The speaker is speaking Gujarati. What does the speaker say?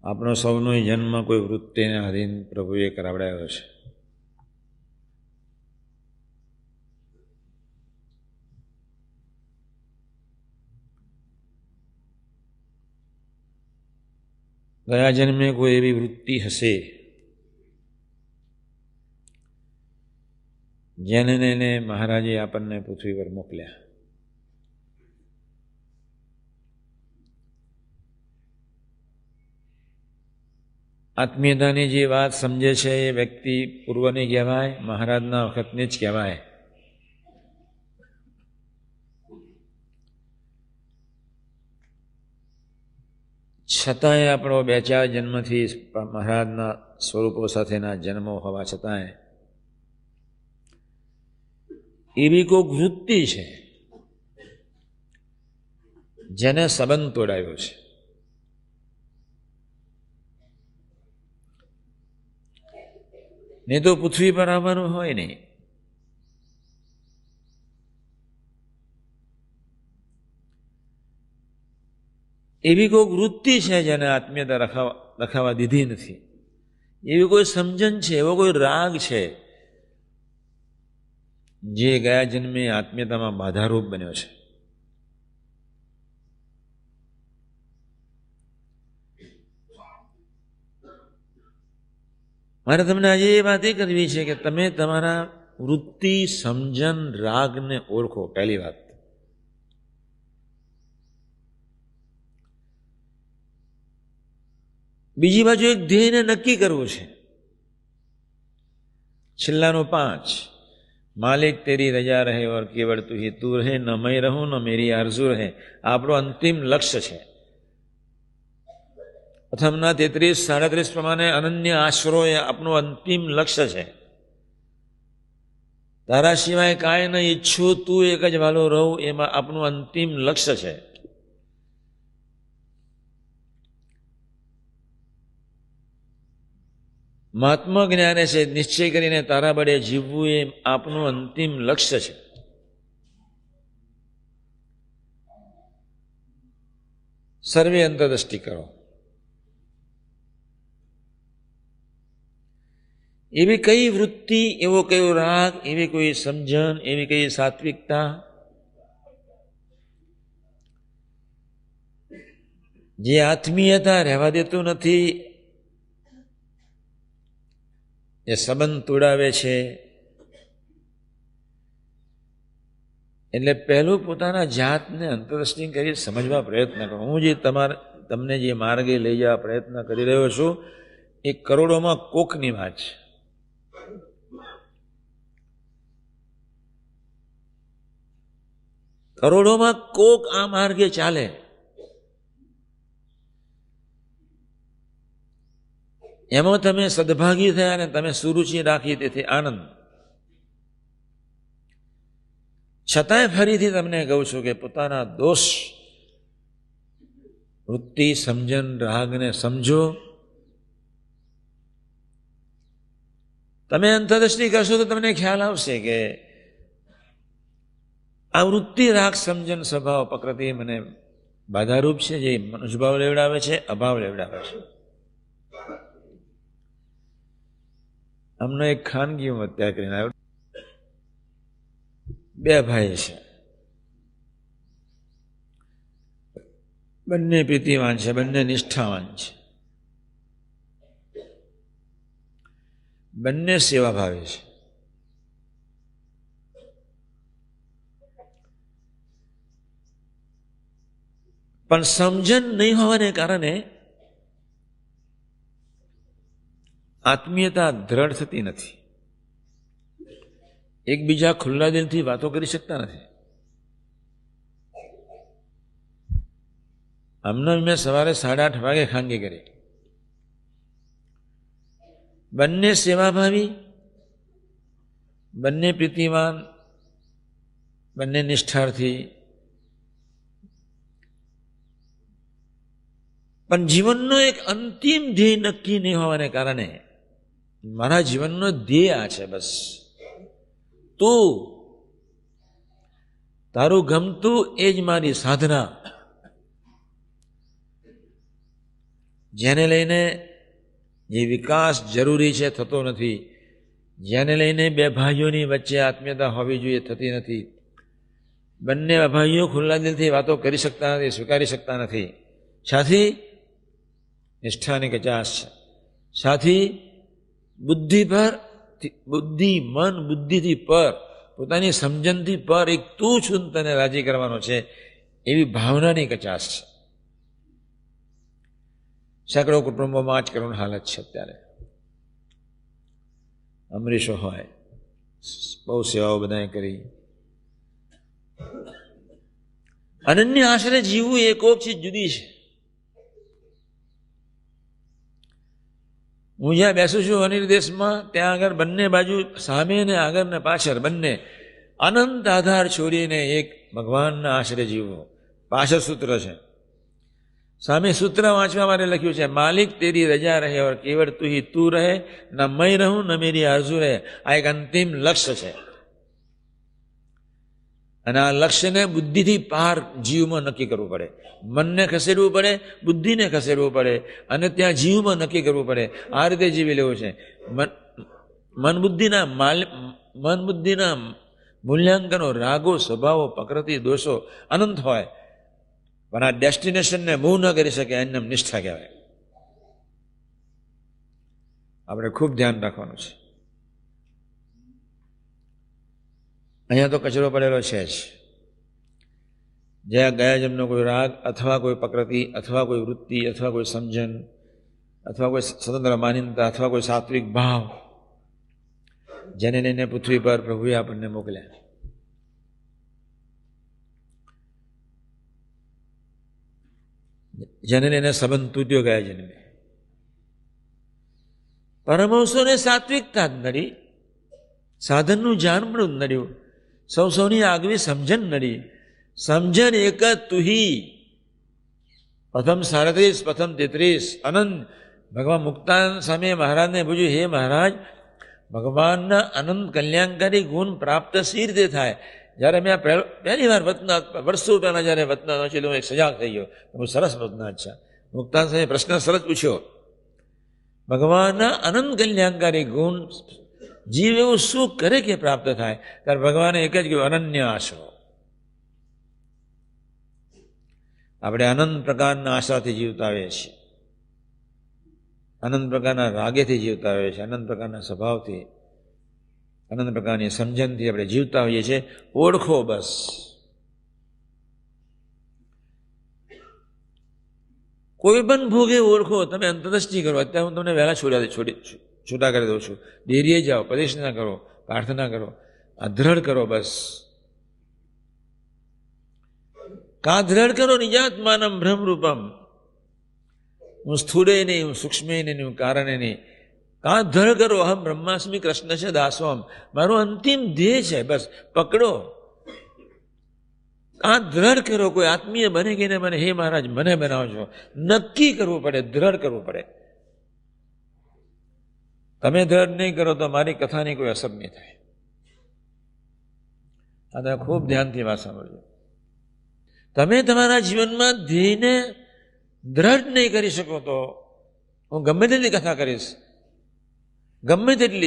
આપણો સૌનો જન્મ કોઈ વૃત્તિને અધીન પ્રભુએ કરાવડાવ્યો છે. ગયા જન્મે કોઈ એવી વૃત્તિ હશે જેને મહારાજે આપણને પૃથ્વી પર મોકલ્યા. આત્મીયતાની જે વાત સમજે છે એ વ્યક્તિ પૂર્વની કહેવાય, મહારાજના વખતની જ કહેવાય. છતાંય આપણો 2-4 જન્મથી મહારાજના સ્વરૂપો સાથેના જન્મો હોવા છતાંય એવી કોઈક વૃત્તિ છે જેને સંબંધ તોડાવ્યો છે. નહીં તો પૃથ્વી પર આવવાનું હોય નહીં. એવી કોઈ વૃત્તિ છે જેને આત્મીયતા રખાવા દીધી નથી. એવી કોઈ સમજણ છે, એવો કોઈ રાગ છે જે ગયા જન્મે આત્મીયતામાં બાધારૂપ બન્યો છે. મારે તમને આજે એ વાત એ કરવી છે કે તમે તમારા વૃત્તિ, સમજણ, રાગને ઓળખો. પહેલી વાત. બીજી બાજુ એક ધ્યેયને નક્કી કરવું છે. છેલ્લાનું 5, માલિક તેરી રજા રહે ઓર કેવળ તું હી તું રહે, ન મેં રહું ન મેરી આરઝુ રહે. આપણો અંતિમ લક્ષ્ય છે. પ્રથમના 33-37 પ્રમાણે અનન્ય આશરો એ આપણું અંતિમ લક્ષ્ય છે. તારા સિવાય કાંઈ ન ઈચ્છું, તું એક જ વાલો રહું, એમાં આપણું અંતિમ લક્ષ્ય છે. મહાત્મા જ્ઞાને છે નિશ્ચય કરીને તારા બળે જીવવું એ આપનું અંતિમ લક્ષ્ય છે. સર્વે અંતરદ્રષ્ટિ કરો. એવી કઈ વૃત્તિ, એવો કયો રાગ, એવી કોઈ સમજણ, એવી કઈ સાત્વિકતા જે આત્મીયતા રહેવા દેતું નથી, એ સંબંધ તોડાવે છે. એટલે પહેલું પોતાના જાતને અંતરદ્રષ્ટિ કરી સમજવા પ્રયત્ન કરો. હું જે તમને જે માર્ગે લઈ જવા પ્રયત્ન કરી રહ્યો છું એ કરોડોમાં કોકની વાત છે. કરોડોમાં કોક આ માર્ગે ચાલે. એમાં તમે સદભાગી થયા અને તમે સુરુચિ રાખી, તેથી આનંદ. છતાંય ફરીથી તમને કહું છું કે પોતાના દોષ, વૃત્તિ, સમજણ, રાગને સમજો. તમે અંતરદ્રષ્ટિ કરશો તો તમને ખ્યાલ આવશે કે આ વૃત્તિ, રાગ, સમજણ, સ્વભાવ, પ્રકૃતિ મને બાધારૂપ છે, જે મનુષ્યભાવ લેવડાવે છે, અભાવ લેવડાવે છે. અમને એક ખાનગી હત્યા કરીને આવ્યો. 2 ભાઈ છે, બંને પ્રીતિવાન છે, બંને નિષ્ઠાવાન છે, બંને સેવાભાવી છે. પણ સમજણ નહીં હોવાને કારણે આત્મીયતા દ્રઢ થતી નથી. એકબીજા ખુલ્લા દિલથી વાતો કરી શકતા નથી. હમણાં મેં સવારે 8:30 વાગે ખાનગી કરી. બંને સેવાભાવી, બંને પ્રીતિવાન, બંને નિષ્ઠાર્થી, પણ જીવનનો એક અંતિમ ધ્યેય નક્કી નહીં હોવાને કારણે મારા જીવનનો ધ્યેય આ છે, બસ તું, તારું ગમતું એ જ મારી સાધના. જેને લઈને જે વિકાસ જરૂરી છે થતો નથી, જેને લઈને બે ભાઈઓની વચ્ચે આત્મીયતા હોવી જોઈએ થતી નથી, બંને ભાઈઓ ખુલ્લા દિલથી વાતો કરી શકતા નથી, સ્વીકારી શકતા નથી. સાથી નિષ્ઠાની કચાશ છે. સાથી બુદ્ધિ પર, બુદ્ધિ મન બુદ્ધિથી પર, પોતાની સમજણથી પર એક તું છું તને રાજી કરવાનો છે એવી ભાવનાની કચાશ છે. સેંકડો કુટુંબોમાં જ કરુણ હાલત છે અત્યારે. અમરીશો હોય, બહુ સેવાઓ બધાએ કરી. અનન્ય આશરે જીવવું એ કોક ચીજ જુદી છે. હું જ્યાં બેસું છું અનિલ દેશમાં, ત્યાં આગળ બંને બાજુ સામે ને આગળ ને પાછળ બંને અનંત આધાર છોડીને એક ભગવાનના આશરે જીવવો. પાછળ સૂત્ર છે, સામે સૂત્ર વાંચવા માટે લખ્યું છે, માલિક તેરી રજા રહે ઓર કેવળ તું હી તું રહે, ન મેં રહું ન મેરી આરઝુ રહે. આ એક અંતિમ લક્ષ્ય છે અને આ લક્ષ્યને બુદ્ધિથી પાર જીવમાં નક્કી કરવું પડે. મનને ખસેડવું પડે, બુદ્ધિને ખસેડવું પડે અને ત્યાં જીવમાં નક્કી કરવું પડે. આ રીતે જીવી લેવું છે. મન બુદ્ધિના મૂલ્યાંકનો, રાગો, સ્વભાવો, પ્રકૃતિ, દોષો અનંત હોય, પણ આ ડેસ્ટિનેશનને મૂવ ન કરી શકે એને નિષ્ઠા કહેવાય. આપણે ખૂબ ધ્યાન રાખવાનું છે. અહીંયા તો કચરો પડેલો છે જ. જ્યાં ગયા જન્મનો કોઈ રાગ અથવા કોઈ પ્રકૃતિ અથવા કોઈ વૃત્તિ અથવા કોઈ સમજણ અથવા કોઈ સ્વતંત્ર માન્યતા અથવા કોઈ સાત્વિક ભાવ, જેને લઈને પૃથ્વી પર પ્રભુએ આપણને મોકલ્યા. જેને લઈને સંબંધ તૂટ્યો ગયા જન્મે. પરમહંસોને સાત્વિકતા જ નડી, સાધનનું જાણપણું જ નડ્યું, સૌની આગવી સમજણ નડી. સમજણ એક જ તુહી. પ્રથમ 37, પ્રથમ 33 અનંત. ભગવાન મુક્તાન સામે મહારાજને પૂછ્યું, હે મહારાજ, ભગવાનના અનંત કલ્યાણકારી ગુણ પ્રાપ્ત સી રીતે થાય? જ્યારે મેં પહેલી વાર વર્ષો પહેલા જ્યારે વતનાથ વાંચેલું, એક સજાગ થઈ ગયો. બહુ સરસ વતનાથ છે. મુક્તાન સામે પ્રશ્ન સરસ પૂછ્યો, ભગવાનના અનંત કલ્યાણકારી ગુણ જીવ એવું શું કરે કે પ્રાપ્ત થાય? ત્યારે ભગવાને એક જ કહ્યું, અનન્ય આશરો. આપણે અનંત પ્રકારના આશાથી જીવતા હોઈએ છીએ, અનંત પ્રકારના રાગેથી જીવતા હોઈએ છીએ, અનંત પ્રકારના સ્વભાવથી, અનંત પ્રકારની સમજણથી આપણે જીવતા હોઈએ છીએ. ઓળખો બસ. કોઈ પણ ભોગે ઓળખો. તમે અંતરદૃષ્ટિ કરો. અત્યારે હું તમને વહેલા છૂટા કરી દઉં છું. ડેરીએ જાઓ, પ્રદક્ષિણા કરો, પ્રાર્થના કરો, આ દ્રઢ કરો બસ. કા દ્રઢ કરો નિજાત્માનમ બ્રહ્મરૂપમ. હું સ્થૂળે નહીં, હું સૂક્ષ્મે નહીં, હું કારણે નહીં. કા દ્રઢ કરો અહમ બ્રહ્માસ્મિ કૃષ્ણ છે દાસોમ. મારો અંતિમ ધ્યેય છે, બસ પકડો. આ દ્રઢ કરો. કોઈ આત્મીય બને કે ને બને, હે મહારાજ મને બનાવજો. નક્કી કરવું પડે, દ્રઢ કરવું પડે. તમે દ્રઢ નહીં કરો તો મારી કથાની કોઈ અસર નહીં થાય. આ તમે ખૂબ ધ્યાનથી વાત સાંભળજો. તમે તમારા જીવનમાં ધ્યેયને દ્રઢ નહીં કરી શકો તો હું ગમે તેટલી કથા કરીશ, ગમે તેટલી